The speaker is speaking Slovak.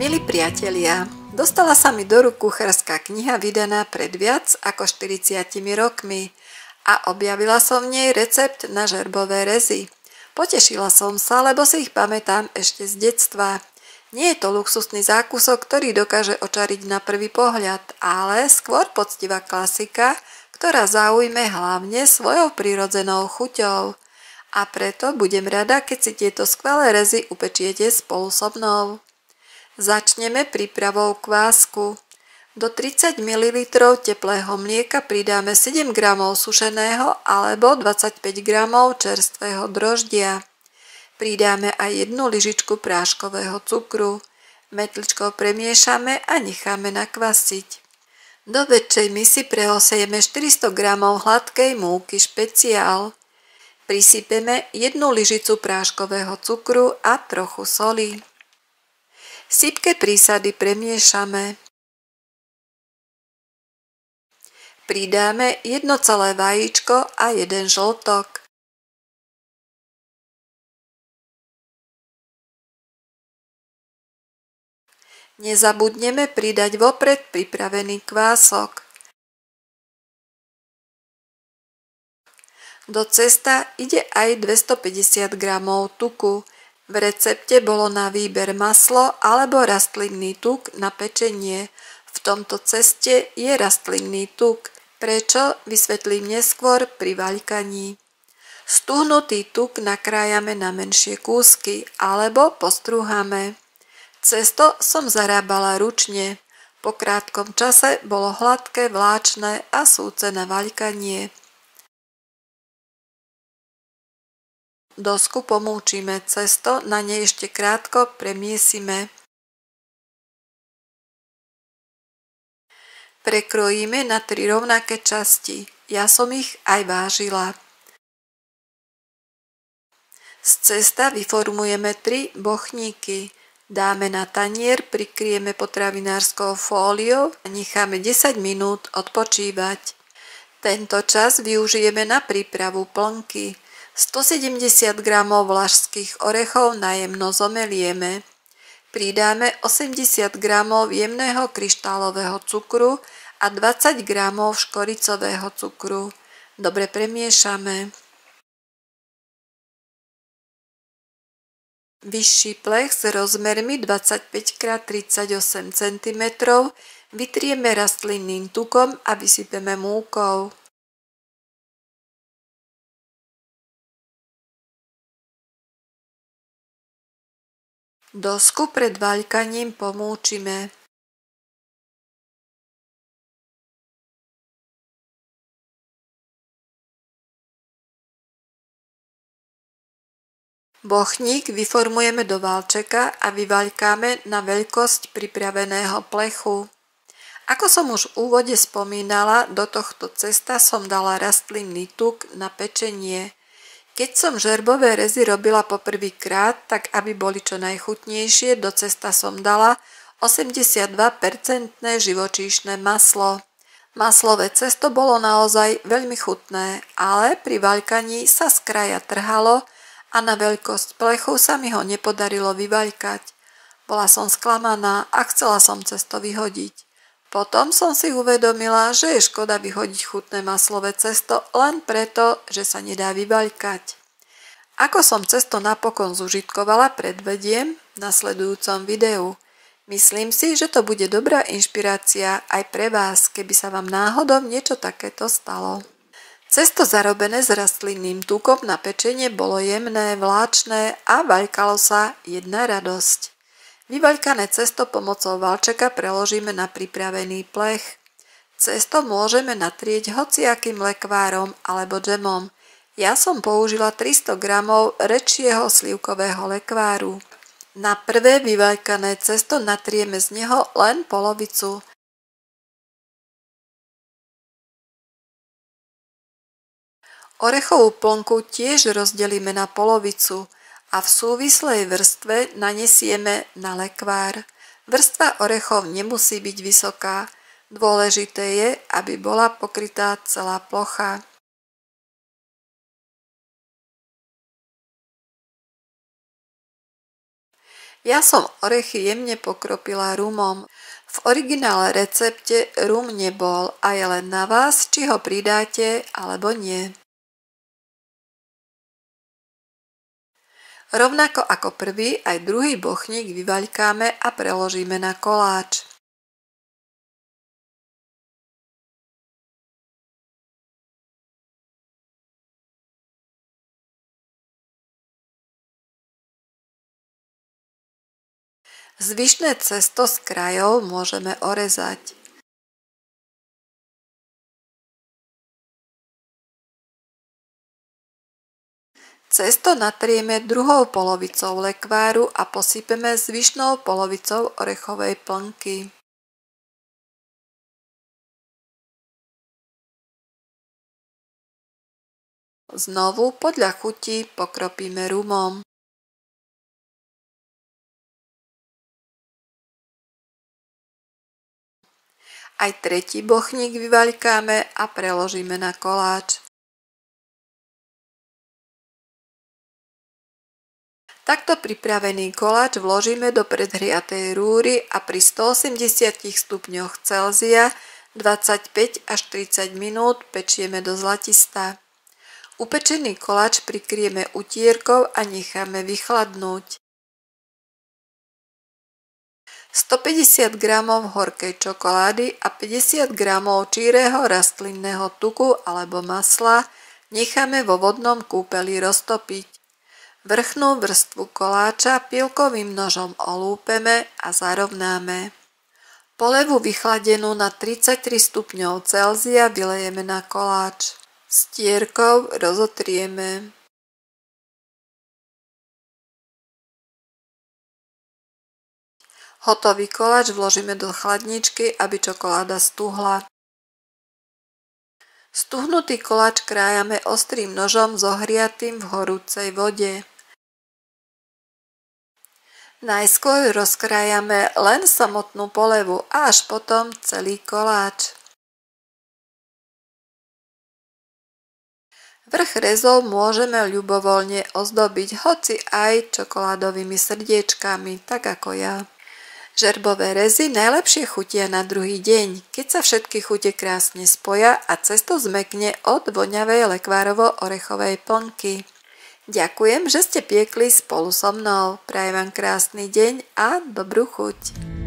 Milí priatelia, dostala sa mi do rúk kuchárská kniha vydaná pred viac ako 40 rokmi a objavila som v nej recept na žerbové rezy. Potešila som sa, lebo si ich pamätám ešte z detstva. Nie je to luxusný zákusok, ktorý dokáže očariť na prvý pohľad, ale skôr poctivá klasika, ktorá zaujme hlavne svojou prirodzenou chuťou. A preto budem rada, keď si tieto skvelé rezy upečiete spolu so mnou. Začneme prípravou kvásku. Do 30 ml teplého mlieka pridáme 7 g sušeného alebo 25 g čerstvého droždia. Pridáme aj 1 lyžičku práškového cukru. Metličkou premiešame a necháme nakvasiť. Do väčšej misy prehosejeme 400 g hladkej múky špeciál. Prisypeme 1 lyžicu práškového cukru a trochu soli. Sypké prísady premiešame. Pridáme 1 celé vajíčko a 1 žltok. Nezabudneme pridať vopred pripravený kvások. Do cesta ide aj 250 g tuku. V recepte bolo na výber maslo alebo rastlinný tuk na pečenie. V tomto ceste je rastlinný tuk. Prečo? Vysvetlím neskôr pri vaľkaní. Stuhnutý tuk nakrájame na menšie kúsky alebo postrúhame. Cesto som zarábala ručne. Po krátkom čase bolo hladké, vláčne a súce na vaľkanie. Dosku pomúčime cesto, na nej ešte krátko premiesime. Prekrojíme na 3 rovnaké časti. Ja som ich aj vážila. Z cesta vyformujeme 3 bochníky. Dáme na tanier, prikryjeme potravinárskou fóliou a necháme 10 minút odpočívať. Tento čas využijeme na prípravu plnky. 170 g vlašských orechov najemno zomelieme. Pridáme 80 g jemného kryštálového cukru a 20 g škoricového cukru. Dobre premiešame. Vyšší plech s rozmermi 25x38 cm vytrieme rastlinným tukom a vysypeme múkou. Dosku pred vaľkaním pomúčime. Bochník vyformujeme do válčeka a vyvaľkáme na veľkosť pripraveného plechu. Ako som už v úvode spomínala, do tohto cesta som dala rastlinný tuk na pečenie. Keď som žerbové rezy robila poprvýkrát, tak aby boli čo najchutnejšie, do cesta som dala 82% živočíšne maslo. Maslové cesto bolo naozaj veľmi chutné, ale pri vaľkaní sa z kraja trhalo a na veľkosť plechu sa mi ho nepodarilo vyvaľkať. Bola som sklamaná a chcela som cesto vyhodiť. Potom som si uvedomila, že je škoda vyhodiť chutné maslové cesto len preto, že sa nedá vyvaľkať. Ako som cesto napokon zužitkovala, predvediem v nasledujúcom videu. Myslím si, že to bude dobrá inšpirácia aj pre vás, keby sa vám náhodou niečo takéto stalo. Cesto zarobené s rastlinným tukom na pečenie bolo jemné, vláčne a vaľkalo sa jedna radosť. Vyvaľkané cesto pomocou valčeka preložíme na pripravený plech. Cesto môžeme natrieť hociakým lekvárom alebo džemom. Ja som použila 300 g rečieho slivkového lekváru. Na prvé vyvaľkané cesto natrieme z neho len polovicu. Orechovú plnku tiež rozdelíme na polovicu a v súvislej vrstve nanesieme na lekvár. Vrstva orechov nemusí byť vysoká. Dôležité je, aby bola pokrytá celá plocha. Ja som orechy jemne pokropila rumom. V originále recepte rum nebol a je len na vás, či ho pridáte alebo nie. Rovnako ako prvý, aj druhý bochník vyvaľkáme a preložíme na koláč. Zvyšné cesto z krajov môžeme orezať. Cesto natrieme druhou polovicou lekváru a posypeme zvyšnou polovicou orechovej plnky. Znovu podľa chuti pokropíme rumom. Aj tretí bochník vyvaľkáme a preložíme na koláč. Takto pripravený koláč vložíme do predhriatej rúry a pri 180 stupňoch Celzia 25 až 30 minút pečieme do zlatista. Upečený koláč prikryjeme utierkou a necháme vychladnúť. 150 g horkej čokolády a 50 g čírého rastlinného tuku alebo masla necháme vo vodnom kúpeli roztopiť. Vrchnú vrstvu koláča pilkovým nožom olúpeme a zarovnáme. Polevu vychladenú na 33 stupňov Celzia vylejeme na koláč. Stierkou rozotrieme. Hotový koláč vložíme do chladničky, aby čokoláda stuhla. Stuhnutý koláč krájame ostrým nožom zohriatým v horúcej vode. Najskôr rozkrájame len samotnú polevu a až potom celý koláč. Vrch rezov môžeme ľubovoľne ozdobiť hoci aj čokoládovými srdiečkami, tak ako ja. Žerbové rezy najlepšie chutia na druhý deň, keď sa všetky chute krásne spoja a cesto zmäkne od voňavej lekvárovo-orechovej plnky. Ďakujem, že ste piekli spolu so mnou. Prajem vám krásny deň a dobrú chuť.